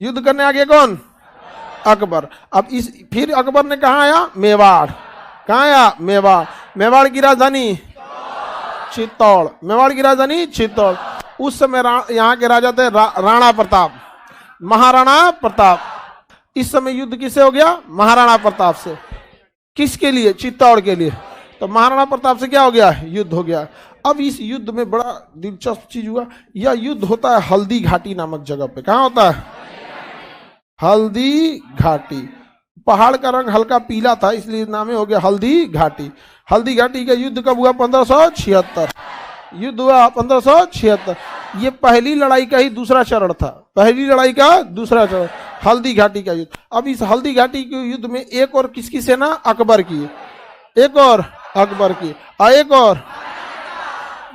युद्ध करने आ गया कौन? अकबर। अब इस फिर अकबर ने कहा आया? मेवाड़। कहाँ आया? मेवाड़। मेवाड़ की राजधानी चित्तौड़। मेवाड़ की राजधानी चित्तौड़। उस समय यहाँ के राजा थे राणा प्रताप, महाराणा प्रताप। इस समय युद्ध किससे हो गया? महाराणा प्रताप से। किसके लिए? चित्तौड़ के लिए। तो महाराणा प्रताप से क्या हो गया? युद्ध हो गया। अब इस युद्ध में बड़ा दिलचस्प चीज हुआ। यह युद्ध होता है हल्दी घाटी नामक जगह पे। कहाँ होता है? हल्दी घाटी। पहाड़ का रंग हल्का पीला था इसलिए नाम हो गया हल्दी घाटी। हल्दी घाटी का युद्ध कब हुआ? 1576। युद्ध हुआ 1576। ये पहली लड़ाई का ही दूसरा चरण था। पहली लड़ाई का दूसरा चरण, हल्दी घाटी का युद्ध। अब इस हल्दी घाटी के युद्ध में एक और किसकी सेना? अकबर की। एक और अकबर की, और एक और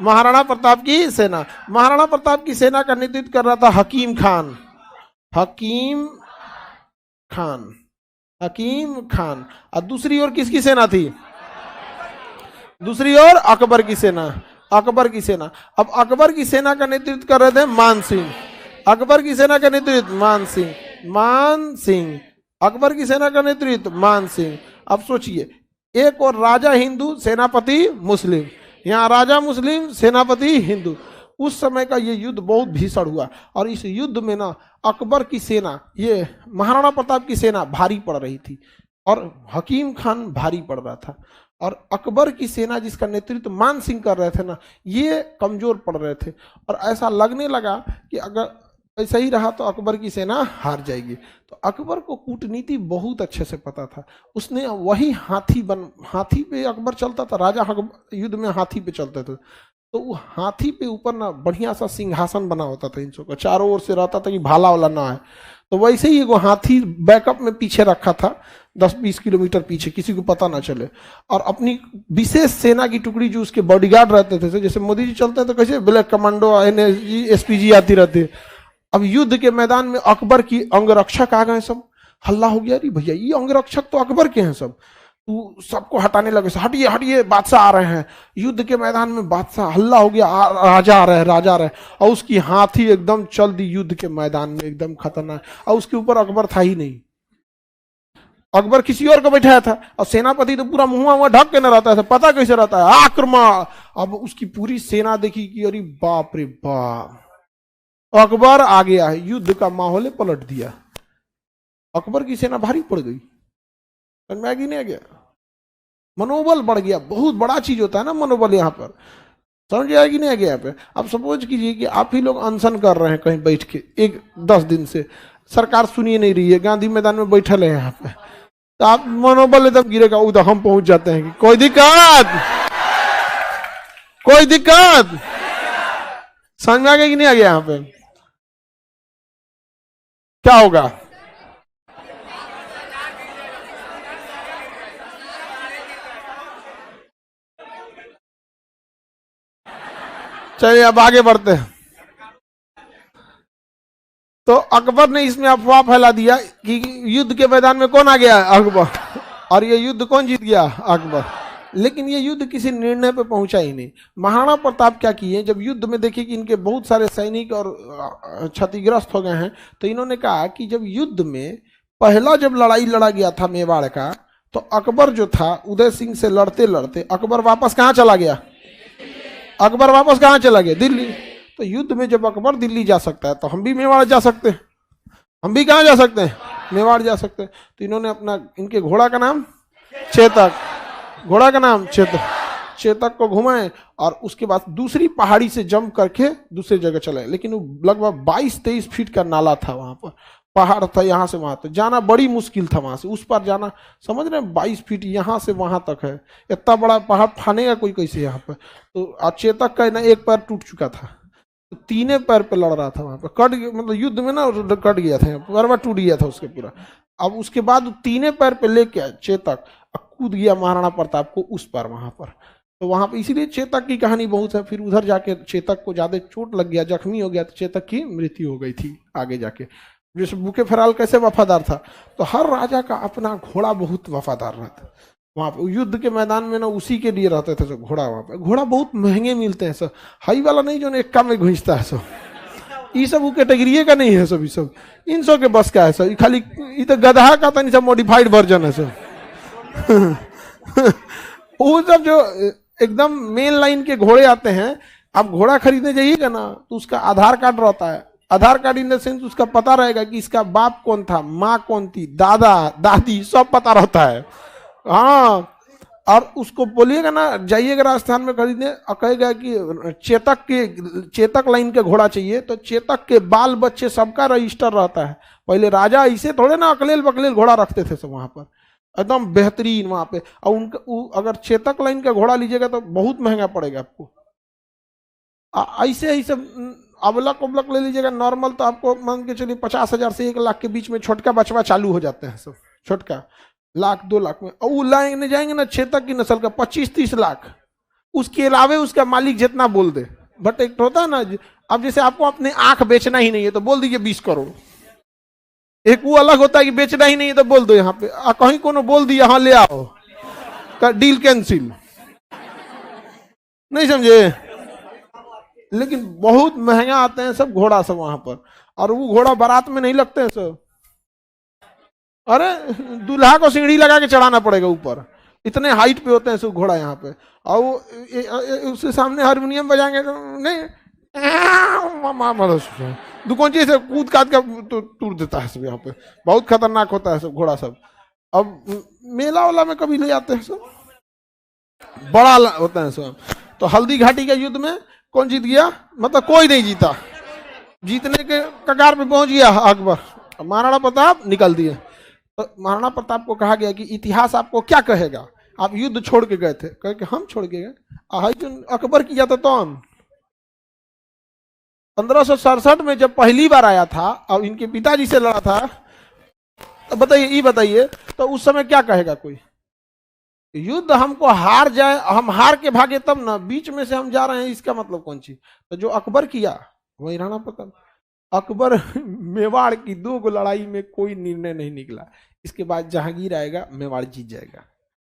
महाराणा प्रताप की सेना। महाराणा प्रताप की सेना का नेतृत्व कर रहा था हकीम खान। हकीम खान, हकीम खान। और दूसरी ओर किसकी सेना थी? दूसरी ओर अकबर की सेना। अकबर की सेना। अब अकबर की सेना का नेतृत्व कर रहे थे मान सिंह। अकबर की सेना का नेतृत्व मान सिंह। मान सिंह। अकबर की सेना का नेतृत्व मान सिंह। अब सोचिए, एक और राजा हिंदू, सेनापति मुस्लिम। यहाँ राजा मुस्लिम, सेनापति हिंदू। उस समय का ये युद्ध बहुत भीषण हुआ। और इस युद्ध में ना अकबर की सेना, ये महाराणा प्रताप की सेना भारी पड़ रही थी और हकीम खान भारी पड़ रहा था। और अकबर की सेना जिसका नेतृत्व मान सिंह कर रहे थे ना, ये कमजोर पड़ रहे थे। और ऐसा लगने लगा कि अगर ऐसा ही रहा तो अकबर की सेना हार जाएगी। तो अकबर को कूटनीति बहुत अच्छे से पता था। उसने वही हाथी पे अकबर चलता था। राजा युद्ध में हाथी पे चलते थे। तो वो हाथी पे ऊपर ना बढ़िया सा सिंहासन बना होता था, इन सबका चारों ओर से रहता था कि भाला वाला ना आए। तो वैसे ही वो हाथी बैकअप में पीछे रखा था, 10-20 किलोमीटर पीछे, किसी को पता ना चले। और अपनी विशेष सेना की टुकड़ी जो उसके बॉडीगार्ड रहते थे, जैसे मोदी जी चलते हैं तो कैसे ब्लैक कमांडो, एनएसजी, एसपीजी आती रहती है। अब युद्ध के मैदान में अकबर की अंगरक्षक आ गए सब। हल्ला हो गया, अरे भैया ये अंगरक्षक तो अकबर के हैं सब। तो सबको हटाने लगे, हटिए हटिए, बादशाह आ रहे हैं। युद्ध के मैदान में बादशाह, हल्ला हो गया, राजा आ रहे हैं, राजा आ रहे हैं। और उसकी हाथी एकदम चल दी युद्ध के मैदान में, एकदम खतरनाक। और उसके ऊपर अकबर था ही नहीं, अकबर किसी और को बैठाया था। और सेनापति तो पूरा मुंह ढक के न रहता था, पता कैसे रहता है? आक्रमण। अब उसकी पूरी सेना देखी कि अरे बाप रे बाप, अकबर आ गया है। युद्ध का माहौल पलट दिया। अकबर की सेना भारी पड़ गई। समझ में नहीं आ गया? मनोबल बढ़ गया। बहुत बड़ा चीज होता है ना मनोबल। यहाँ पर समझ आएगी नहीं आ गया? यहाँ पे आप सपोज कीजिए कि आप ही लोग अनशन कर रहे हैं कहीं बैठ के 10 दिन से, सरकार सुनिए नहीं रही है, गांधी मैदान में बैठल है यहाँ पे, तो आप मनोबल एकदम गिरेगा, उधर हम पहुंच जाते हैं कि कोई दिक्कत, कोई दिक्कत। समझ में आ गया कि नहीं आ गया? यहाँ पे क्या होगा? चलिए अब आगे बढ़ते हैं। तो अकबर ने इसमें अफवाह फैला दिया कि युद्ध के मैदान में कौन आ गया? अकबर। और ये युद्ध कौन जीत गया? अकबर। लेकिन ये युद्ध किसी निर्णय पे पहुंचा ही नहीं। महाराणा प्रताप क्या किए, जब युद्ध में देखे कि इनके बहुत सारे सैनिक और क्षतिग्रस्त हो गए हैं, तो इन्होंने कहा कि जब युद्ध में पहला जब लड़ाई लड़ा गया था मेवाड़ का, तो अकबर जो था उदय सिंह से लड़ते लड़ते अकबर वापस कहाँ चला गया? अकबर वापस कहाँ चला गया? दिल्ली। तो युद्ध में जब अकबर दिल्ली जा सकता है तो हम भी मेवाड़ जा सकते हैं। हम भी कहाँ जा सकते हैं? मेवाड़ जा सकते हैं। तो इन्होंने अपना, इनके घोड़ा का नाम चेतक, घोड़ा का नाम चेतक, चेतक को घुमाए और उसके बाद दूसरी पहाड़ी से जंप करके दूसरी जगह चले। लेकिन वो लगभग 22-23 फीट का नाला था, वहां पर पहाड़ था, यहाँ से वहां तक जाना बड़ी मुश्किल था। वहां से उस पर जाना, समझ रहे हैं, 22 फीट यहाँ से वहां तक है। इतना बड़ा पहाड़ फानेगा कोई कैसे यहाँ पर? तो चेतक का ना एक पैर टूट चुका था, तो तीने पैर पे लड़ रहा था वहां पर, कट, मतलब युद्ध में ना कट गया था, पैरवा टूट गया था उसके पूरा। अब उसके बाद तीने पैर पे लेके चेतक कूद गया महाराणा प्रताप को उस पर, वहां पर। तो वहां पर इसीलिए चेतक की कहानी बहुत है। फिर उधर जाके चेतक को ज्यादा चोट लग गया, जख्मी हो गया, तो चेतक की मृत्यु हो गई थी आगे जाके। जैसे बुके फराल कैसे वफादार था, तो हर राजा का अपना घोड़ा बहुत वफादार रहता। वहां पे युद्ध के मैदान में ना उसी के लिए रहते थे सब घोड़ा। वहां पे घोड़ा बहुत महंगे मिलते हैं सब, हाई वाला नहीं जो एक्का में घुसता है सब, ये सब वो कैटेगरी का नहीं है सब, ये सब इन सब के बस का है सब, खाली ये तो गधा का तनी सब मॉडिफाइड वर्जन है सब। वो सब जो एकदम मेन लाइन के घोड़े आते हैं, आप घोड़ा खरीदने जाइएगा ना तो उसका आधार कार्ड रहता है, आधार कार्ड इन द सेंस उसका पता रहेगा कि इसका बाप कौन था, माँ कौन थी, दादा दादी सब पता रहता है। हाँ, और उसको बोलिएगा ना, जाइएगा राजस्थान में खरीदने और कहेगा कि चेतक लाइन के घोड़ा चाहिए, तो चेतक के बाल बच्चे सबका रजिस्टर रहता है। पहले राजा ऐसे थोड़े ना अकलेल बकलेल घोड़ा रखते थे सब वहां पर, एकदम बेहतरीन वहां पे। और उनका अगर चेतक लाइन का घोड़ा लीजिएगा तो बहुत महंगा पड़ेगा आपको। ऐसे ही सब अबलक उबलक ले लीजिएगा नॉर्मल, तो आपको मान के चलिए 50,000 से 1 लाख के बीच में छोटका बचवा चालू हो जाते हैं सब, छोटका 1-2 लाख में। और वो लाएंगे जाएंगे ना चेतक की नस्ल का 25-30 लाख, उसके अलावे उसका मालिक जितना बोल दे। बट एक होता है ना, अब जैसे आपको अपने आंख बेचना ही नहीं है तो बोल दीजिए 20 करोड़। एक वो अलग होता है कि बेचना ही नहीं है तो बोल दो यहाँ पे, कहीं कोनो बोल दिया हाँ ले आओ, डील कैंसिल, नहीं समझे। लेकिन बहुत महंगा आते हैं सब घोड़ा सब वहां पर, और वो घोड़ा बारात में नहीं लगते हैं सब। अरे दूल्हा को सीढ़ी लगा के चढ़ाना पड़ेगा ऊपर, इतने हाइट पे होते हैं सब घोड़ा यहाँ पे। और वो उसके सामने हारमोनियम बजाएंगे तो नहीं, दुकोंची से कूद काद का तोड़ देता है सब यहाँ पे, बहुत खतरनाक होता है सब घोड़ा सब। अब मेला वाला में कभी ले जाते हैं सब, बड़ा होता है सब। तो हल्दी घाटी के युद्ध में कौन जीत गया, मतलब कोई नहीं जीता, जीतने के कगार पे पहुंच गया अकबर, महाराणा प्रताप निकल दिए। तो महाराणा प्रताप को कहा गया कि इतिहास आपको क्या कहेगा, आप युद्ध छोड़ के गए थे, कहे कि हम छोड़ के गए, अकबर किया था। तो 1567 में जब पहली बार आया था और इनके पिताजी से लड़ा था, तो बताइए तो उस समय क्या कहेगा कोई, युद्ध हमको हार जाए, हम हार के भागे तब ना, बीच में से हम जा रहे हैं, इसका मतलब कौन सी। तो जो अकबर किया वही राणा प्रताप। अकबर मेवाड़ की 2 लड़ाई में कोई निर्णय नहीं निकला, इसके बाद जहांगीर आएगा मेवाड़ जीत जाएगा,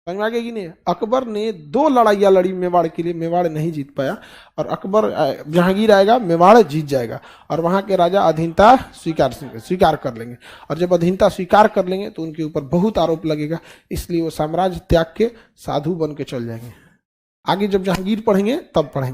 समझ में आ गया कि नहीं। अकबर ने 2 लड़ाइयाँ लड़ी मेवाड़ के लिए, मेवाड़ नहीं जीत पाया, और अकबर जहांगीर आएगा मेवाड़ जीत जाएगा, और वहाँ के राजा अधीनता स्वीकार कर लेंगे। और जब अधीनता स्वीकार कर लेंगे तो उनके ऊपर बहुत आरोप लगेगा, इसलिए वो साम्राज्य त्याग के साधु बन के चल जाएंगे। आगे जब जहांगीर पढ़ेंगे तब पढ़ेंगे।